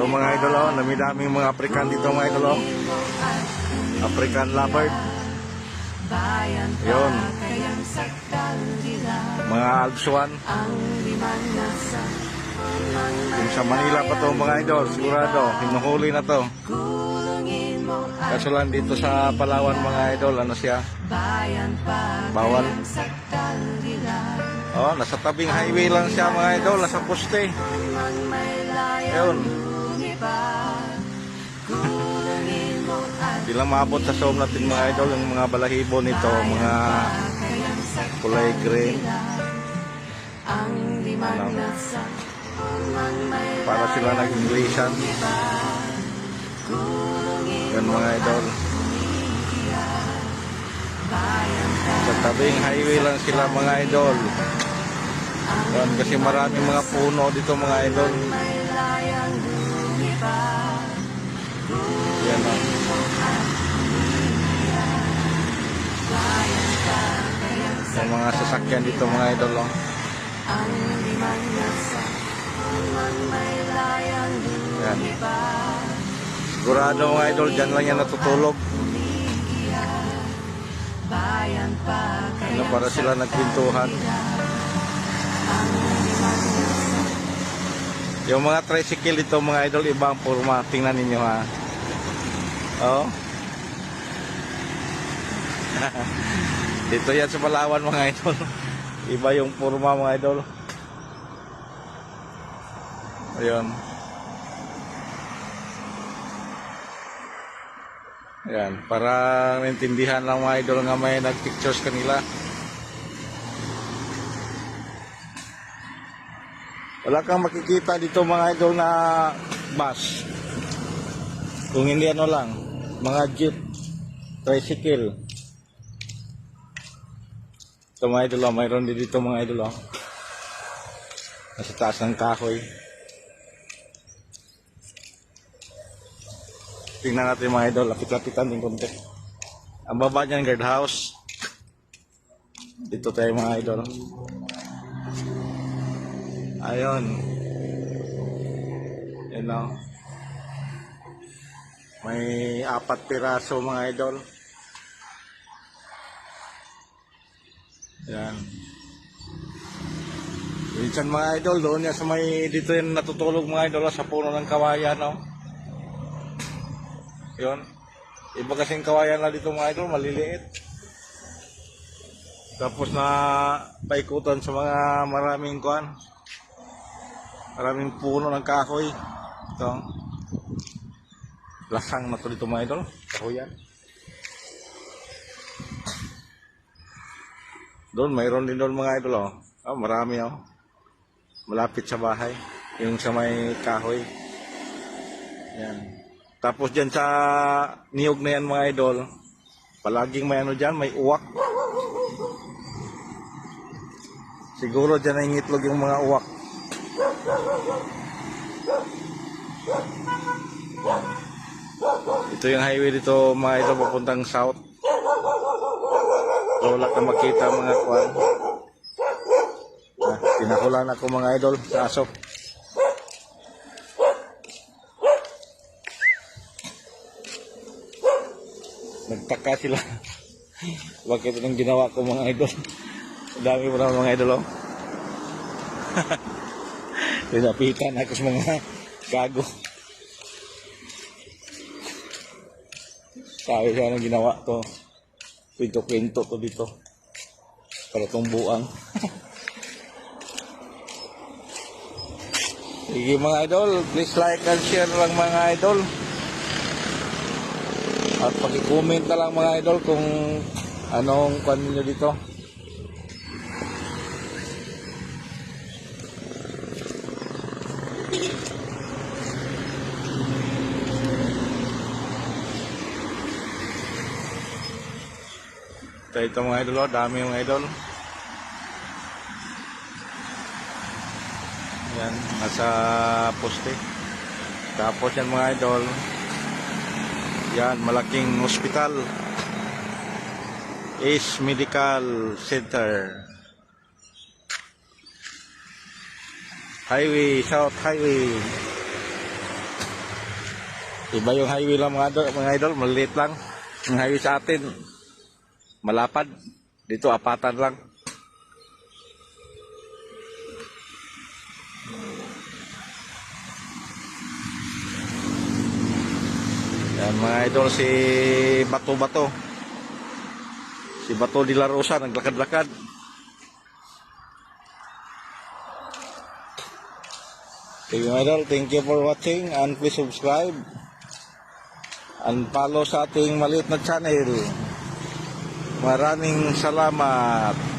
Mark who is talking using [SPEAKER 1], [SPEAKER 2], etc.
[SPEAKER 1] So mga idol, oh, nami-daming mga African dito mga idol, oh. African lovebird. Yun. Mga Alpsuan. Yung sa Manila pa to mga idol, sigurado, hinuhuli na to. Kaso lang dito sa Palawan mga idol, ano siya? Bawal. Oh, nasa tabing highway lang siya mga idol, nasa poste. Ayun. Di lang maabot sa zoom natin mga idol, yung mga balahibo nito, mga kulay green. Ano? Para sila nag-Inglesan. Yan mga idol. Sa tabing highway lang sila mga idol. Yan, kasi maraming mga puno dito mga idol. Yan o. Yung mga sasakyan dito mga idol o. Yan. Sigurado mga idol, dyan lang yan natutulog. Ano, para sila nagpintuhan. Yung mga tricycle dito mga idol, ibang forma. Tingnan ninyo ha. Oh. Dito yan sa Palawan mga idol. Iba yung forma mga idol. Ayun. Ayan, para naintindihan lang mga idol nga may nag-pictures kanila. Wala kang makikita dito mga idol na bus. Kung hindi ano lang, mga jeep, tricycle. Ito mga idol, mayroon din dito mga idol. Nasa taas ng kahoy. Tingnan natin mga idol, lapit-lapitan din konti. Ang baba niyan, guard house. Dito tayo mga idol. Ayun. Yan o. May 4 piraso mga idol. Yan. Minsan mga idol, doon yan sa may, dito yan natutulog mga idol sa puno ng kawayan o. Yun. Iba kasing kawayan na dito mga idol, maliliit. Tapos na paikutan sa mga maraming kuan. Maraming puno ng kahoy. Ito. Lasang na to dito mga idol. Kahoyan. Doon, mayroon din doon mga idol. Oh. Oh, marami oh. Malapit sa bahay. Yung sa may kahoy. Yan. Tapos dyan sa niyog na yan mga idol, palaging may ano dyan, may uwak. Siguro dyan ay ngitlog yung mga uwak. Ito yung highway dito mga idol, papuntang south. So wala kang makita mga kwan. Pinakulan ako mga idol sa aso. Nagtaka sila. Bakit itong ginawa ko mga idol? Dami mo na mga idol oh. Pinapitan ako sa mga gago. Sabi siya nang ginawa to. Kwento-kwento to dito. Para itong buang. Sige mga idol, please like and share lang mga idol. At pag-comment na lang mga idol kung anong kwan nyo dito. Ito mga idol, dami mga idol. Yan, nasa poste. Tapos yan mga idol. Yan, malaking hospital. Ace Medical Center. Highway, South Highway. Iba yung highway lang mga idol, maliit lang. Yung highway sa atin, malapad. Dito apatan lang. Yan mga idol, si Bato. Si Bato de la Rosa, naglakad-lakad. Okay mga idol, thank you for watching and please subscribe and follow sa ating maliit na channel. Maraming salamat.